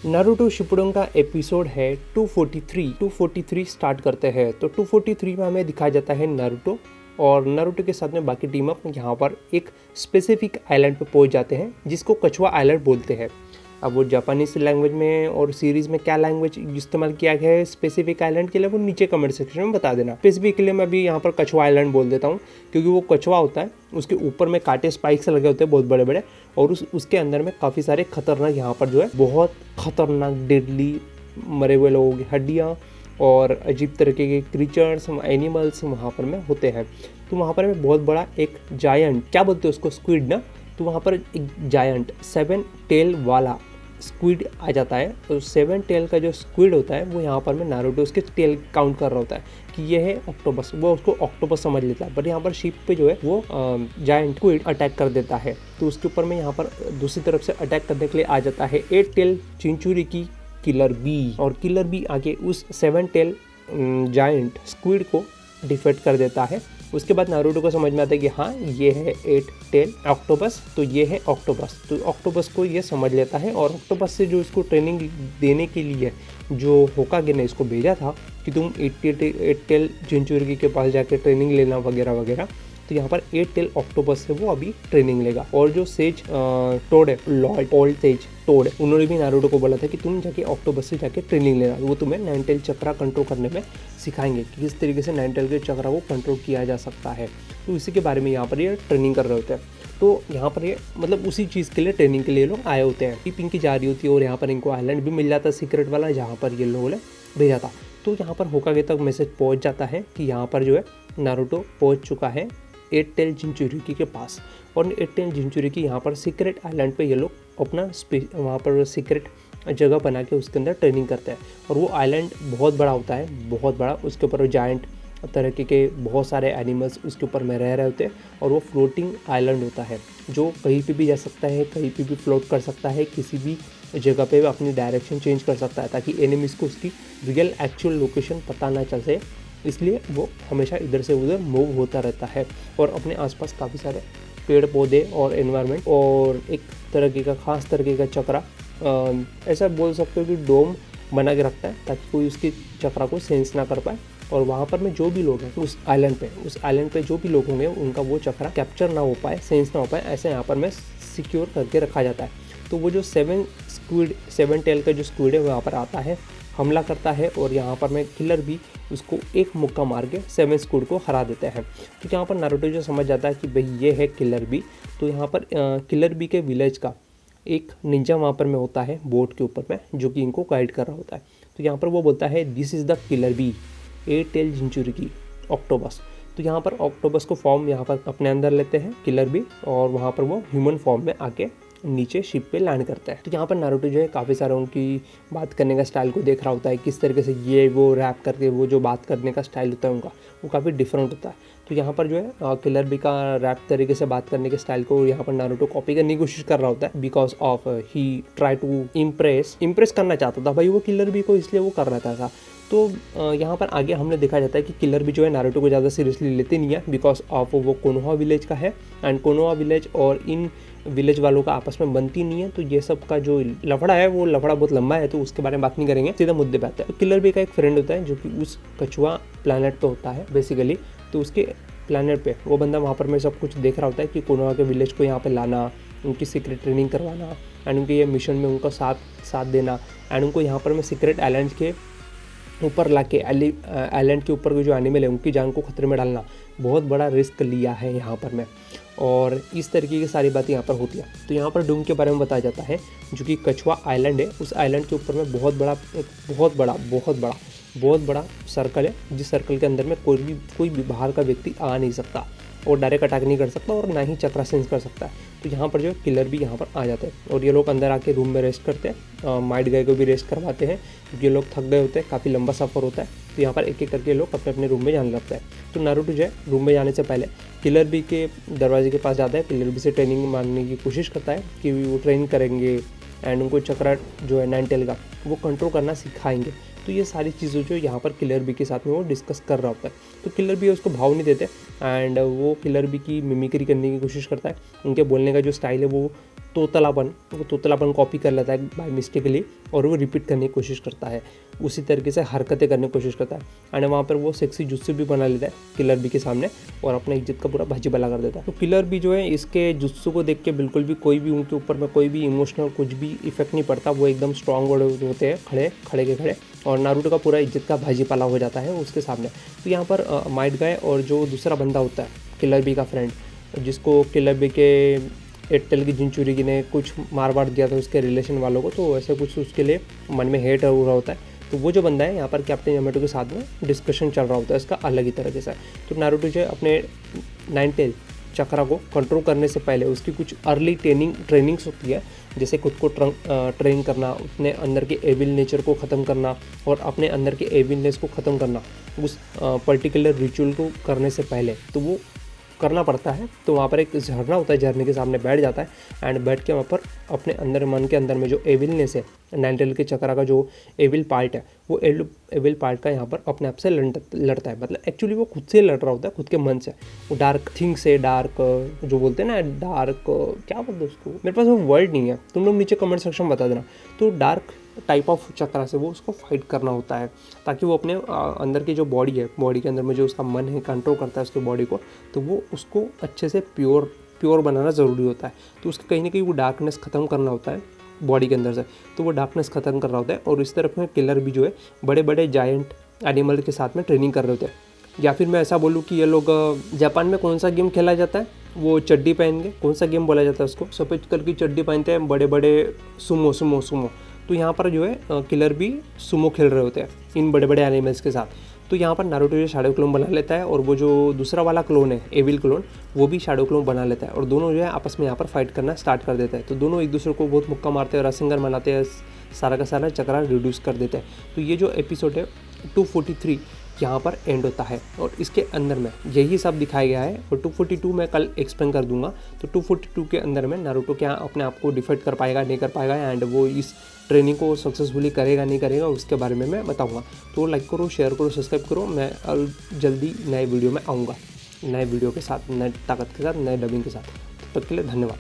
Naruto Shippuden का episode है 243 start करते हैं। तो 243 में हमें दिखाया जाता है नारुतो, और नारुतो के साथ में बाकी टीम अप यहाँ पर एक स्पेसिफिक आइलैंड पे पहुंच जाते हैं जिसको कछुआ आइलैंड बोलते हैं। अब वो जापानीज लैंग्वेज में और सीरीज़ में क्या लैंग्वेज इस्तेमाल किया गया है स्पेसिफिक आइलैंड के लिए वो नीचे कमेंट सेक्शन में बता देना। स्पेसिफिकली मैं अभी यहाँ पर कछुआ आइलैंड बोल देता हूँ क्योंकि वो कछुआ होता है, उसके ऊपर में कांटे स्पाइक्स लगे होते हैं बहुत बड़े बड़े, और उसके अंदर में काफ़ी सारे खतरनाक यहाँ पर जो है बहुत खतरनाक डेडली मरे हुए लोगों की हड्डियाँ और अजीब तरीके के क्रीचर्स एनिमल्स वहाँ पर में होते हैं। तो वहाँ पर में बहुत बड़ा एक जायंट, क्या बोलते हैं उसको, स्क्विड ना, तो वहाँ पर एक जायंट 7 टेल वाला स्क्विड आ जाता है। तो 7 टेल का जो स्क्विड होता है वो यहाँ पर में नारुतो उसके टेल काउंट कर रहा होता है कि ये है ऑक्टोपस, वो उसको ऑक्टोपस समझ लेता है। बट यहाँ पर शिप पे जो है वो जायंट स्क्विड अटैक कर देता है। तो उसके ऊपर में यहाँ पर दूसरी तरफ से अटैक करने के लिए आ जाता है 8 टेल चिंचुरिकी किलर बी, और किलर बी आके उस 7 टेल जायंट स्क्विड को डिफेक्ट कर देता है। उसके बाद नारुतो को समझ में आता है कि हाँ ये है 8 टेल ऑक्टोपस, तो ये है ऑक्टोपस। तो ऑक्टोपस को ये समझ लेता है, और ऑक्टोपस से जो इसको ट्रेनिंग देने के लिए जो होकागे ने इसको भेजा था कि तुम 8 टेल चिंचुरिकी के पास जाके ट्रेनिंग लेना वगैरह वगैरह, तो यहाँ पर 8 टेल ऑक्टोपस से वो अभी ट्रेनिंग लेगा। और जो सेज टोड है, लॉर्ड ओल्ड सेज टोड, उन्होंने भी नारुतो को बोला था कि तुम जाके ऑक्टोपस से जाके ट्रेनिंग लेना, वो तुम्हें 9 टेल चक्रा कंट्रोल करने में सिखाएंगे कि किस तरीके से 9 टेल के चक्रा को कंट्रोल किया जा सकता है। तो इसी के बारे में यहाँ पर ये ट्रेनिंग कर रहे होते हैं। तो यहाँ पर ये मतलब उसी चीज़ के लिए ट्रेनिंग के लिए लोग आए होते हैं। कि पिंकी जा रही होती है और यहाँ पर इनको आइलैंड भी मिल जाता है सीक्रेट वाला, जहाँ पर ये लोगों ने भेजा था। तो यहाँ पर होकागे तक मैसेज पहुँच जाता है कि यहाँ पर जो है नारुतो पहुँच चुका है 8 टेल जिंचुरिकी के पास, और 8 टेल जिंचुरिकी यहाँ पर सीक्रेट आइलैंड पे ये लोग अपना वहाँ पर सीक्रेट जगह बना के उसके अंदर ट्रेनिंग करते हैं। और वो आइलैंड बहुत बड़ा होता है, बहुत बड़ा, उसके ऊपर जायंट तरह के बहुत सारे एनिमल्स उसके ऊपर में रह रहे होते हैं। और वो फ्लोटिंग आइलैंड होता है जो कहीं पे भी जा सकता है, कहीं पे भी फ्लोट कर सकता है, किसी भी जगह पे अपनी डायरेक्शन चेंज कर सकता है ताकि एनिमीज़ को उसकी रियल एक्चुअल लोकेशन पता ना चल सके। इसलिए वो हमेशा इधर से उधर मूव होता रहता है और अपने आसपास काफ़ी सारे पेड़ पौधे और एनवायरनमेंट और एक तरीके का खास तरीके का चक्रा, ऐसा बोल सकते हो कि डोम बना के रखता है ताकि कोई उसकी चक्रा को सेंस ना कर पाए। और वहाँ पर में जो भी लोग हैं उस आइलैंड पे जो भी लोग होंगे उनका वो चक्रा कैप्चर ना हो पाए, सेंस ना हो पाए, ऐसे यहाँ पर में सिक्योर करके रखा जाता है। तो वो जो 7 टेल का जो स्क्विड है वो यहाँ पर आता है, हमला करता है, और यहाँ पर में किलर भी उसको एक मुक्का मार के 7 स्क्विड को हरा देते हैं। तो यहाँ पर नारुतो जो समझ जाता है कि भाई ये है किलर बी। तो यहाँ पर किलर बी के विलेज का एक निंजा वहाँ पर में होता है बोट के ऊपर में, जो कि इनको गाइड कर रहा होता है। तो यहाँ पर वो बोलता है this is the Killer Bee 8 tail jinchuriki octopus. तो यहाँ पर ऑक्टोपस को फॉर्म यहाँ पर अपने अंदर लेते हैं किलर बी, और वहाँ पर वो ह्यूमन फॉर्म में आके नीचे शिप पे लैंड करता है। तो यहाँ पर नारुतो जो है काफ़ी सारा उनकी बात करने का स्टाइल को देख रहा होता है, किस तरीके से ये वो रैप करके वो जो बात करने का स्टाइल होता है उनका वो काफ़ी डिफरेंट होता है। तो यहाँ पर जो है किलर बी का रैप तरीके से बात करने के स्टाइल को यहाँ पर नारुतो कॉपी करने की कोशिश कर रहा होता है, because of he try to impress करना चाहता था भाई वो किलर बी को, इसलिए वो कर रहा था। तो यहाँ पर आगे हमने देखा जाता है कि किलर भी जो है नारुतो को ज़्यादा सीरियसली लेते नहीं है, बिकॉज ऑफ वो कोनोहा विलेज का है, एंड कोनोहा विलेज और इन विलेज वालों का आपस में बनती नहीं है। तो ये सब का जो लफड़ा है वो लफड़ा बहुत लंबा है, तो उसके बारे में बात नहीं करेंगे, सीधा मुद्दे पे आते हैं। तो किलर भी का एक फ्रेंड होता है जो कि उस कछुआ प्लानट पे होता है बेसिकली। तो उसके प्लानट पे वो बंदा वहाँ पर में सब कुछ देख रहा होता है कि कोनोहा के विलेज को यहाँ पे लाना, उनकी सीक्रेट ट्रेनिंग करवाना, एंड उनके ये मिशन में उनका साथ देना, एंड उनको यहाँ पर में सीक्रेट आइलैंड के ऊपर लाके आइलैंड के ऊपर जो एनिमल है उनकी जान को खतरे में डालना, बहुत बड़ा रिस्क लिया है यहाँ पर मैं। और इस तरीके की सारी बातें यहाँ पर होती है। तो यहाँ पर डूम के बारे में बताया जाता है जो कि कछुआ आइलैंड है, उस आइलैंड के ऊपर में बहुत बड़ा सर्कल है, जिस सर्कल के अंदर में कोई भी बाहर का व्यक्ति आ नहीं सकता और डायरेक्ट अटैक नहीं कर सकता और ना ही चक्रा सेंस कर सकता है। तो यहाँ पर जो किलर भी यहाँ पर आ जाते हैं और ये लोग अंदर आके रूम में रेस्ट करते हैं, माइट गाय को भी रेस्ट करवाते हैं क्योंकि ये लोग थक गए होते हैं, काफ़ी लंबा सफ़र होता है। तो यहाँ पर एक एक करके लोग अपने अपने रूम में जाने लगते हैं। तो नारुतो जो है रूम में जाने से पहले किलर बी के दरवाजे के पास जाता है, किलर बी से ट्रेनिंग मांगने की कोशिश करता है कि वो ट्रेन करेंगे एंड उनको चक्रा जो है 9 टेल का वो कंट्रोल करना सिखाएंगे। तो ये सारी चीज़ें जो यहाँ पर किलर बी के साथ में वो डिस्कस कर रहा होता है। तो किलर बी उसको भाव नहीं देते एंड वो किलर बी की मिमिक्री करने की कोशिश करता है। उनके बोलने का जो स्टाइल है वो वो तोतलापन कॉपी कर लेता है बाय मिस्टेकली और वो रिपीट करने की कोशिश करता है, उसी तरीके से हरकतें करने की कोशिश करता है एंड वहाँ पर वो सेक्सी जुत्सु भी बना लेता है किलर बी के सामने और अपने इज्जत का पूरा भाजीपाला कर देता है। तो किलर बी जो है इसके जुत्सु को देख के बिल्कुल भी कोई भी उनके ऊपर में कोई भी इमोशनल कुछ भी इफेक्ट नहीं पड़ता, वो एकदम स्ट्रांग होते हैं खड़े के खड़े और नारुतो का पूरा इज्जत का भाजीपाला हो जाता है उसके सामने। तो यहाँ पर माइट गाय और जो दूसरा बंदा होता है किलर बी का फ्रेंड, जिसको किलर बी के एयरटेल की जिनचुरी ने कुछ मार वार दिया था उसके रिलेशन वालों को, तो ऐसे कुछ उसके लिए मन में हेट हो रहा होता है। तो वो जो बंदा है यहाँ पर कैप्टन यामाटो के साथ में डिस्कशन चल रहा होता है इसका अलग ही तरीके से। तो नारुतो जो है अपने 9 टेल चक्रा को कंट्रोल करने से पहले उसकी कुछ अर्ली ट्रेनिंग्स होती है, जैसे खुद को ट्रेन करना, अपने अंदर के एविल नेचर को ख़त्म करना और अपने अंदर के एविलनेस को ख़त्म करना उस पर्टिकुलर रिचुअल को करने से पहले, तो वो करना पड़ता है। तो वहाँ पर एक झरना होता है, झरने के सामने बैठ जाता है एंड बैठ के वहाँ पर अपने अंदर मन के अंदर में जो एविलनेस है, 9 टेल के चक्रा का जो एविल पार्ट है, वो एविल पार्ट का यहाँ पर अपने आप से लड़ता है। मतलब एक्चुअली वो खुद से लड़ रहा होता है, खुद के मन से। वो डार्क थिंग से, डार्क जो बोलते हैं ना, डार्क क्या बोलते हैं उसको, मेरे पास वो वर्ड नहीं है, तुम लोग नीचे कमेंट सेक्शन में बता देना। तो डार्क टाइप ऑफ चक्रा से वो उसको फाइट करना होता है ताकि वो अपने अंदर की जो बॉडी है, बॉडी के अंदर में जो उसका मन है कंट्रोल करता है उसकी बॉडी को, तो वो उसको अच्छे से प्योर बनाना ज़रूरी होता है। तो उसके कहीं ना कहीं वो डार्कनेस ख़त्म करना होता है बॉडी के अंदर से, तो वो डार्कनेस ख़त्म कर रहा होता है। और इस तरफ में किलर भी जो है बड़े बड़े जायंट एनिमल के साथ में ट्रेनिंग कर रहे होते हैं। या फिर मैं ऐसा बोलूँ कि ये लोग जापान में कौन सा गेम खेला जाता है, वो चड्डी पहन के, कौन सा गेम बोला जाता है उसको, सफ़ेद कलर की चड्डी पहनते हैं, बड़े बड़े सुमो। तो यहाँ पर जो है किलर भी सुमो खेल रहे होते हैं इन बड़े बड़े एनिमल्स के साथ। तो यहाँ पर नारुतो जो शैडो क्लोन बना लेता है और वो जो दूसरा वाला क्लोन है एविल क्लोन, वो भी शैडो क्लोन बना लेता है और दोनों जो है आपस में यहाँ पर फाइट करना स्टार्ट कर देता है। तो दोनों एक दूसरे को बहुत मुक्का मारते हैं, रासिंगन बनाते हैं, सारा का सारा चक्रा रिड्यूस कर देते हैं। तो ये जो एपिसोड है 243 यहाँ पर एंड होता है और इसके अंदर में यही सब दिखाया गया है। और 242 मैं कल एक्सप्लेन कर दूंगा। तो 242 के अंदर में नारुतो क्या अपने आप को डिफीट कर पाएगा नहीं कर पाएगा एंड वो इस ट्रेनिंग को सक्सेसफुली करेगा नहीं करेगा, उसके बारे में मैं बताऊंगा। तो लाइक करो, शेयर करो, सब्सक्राइब करो। मैं जल्दी नए वीडियो में आऊँगा, नए वीडियो के साथ, नए ताकत के साथ, नए डबिंग के साथ। तब तक के लिए धन्यवाद।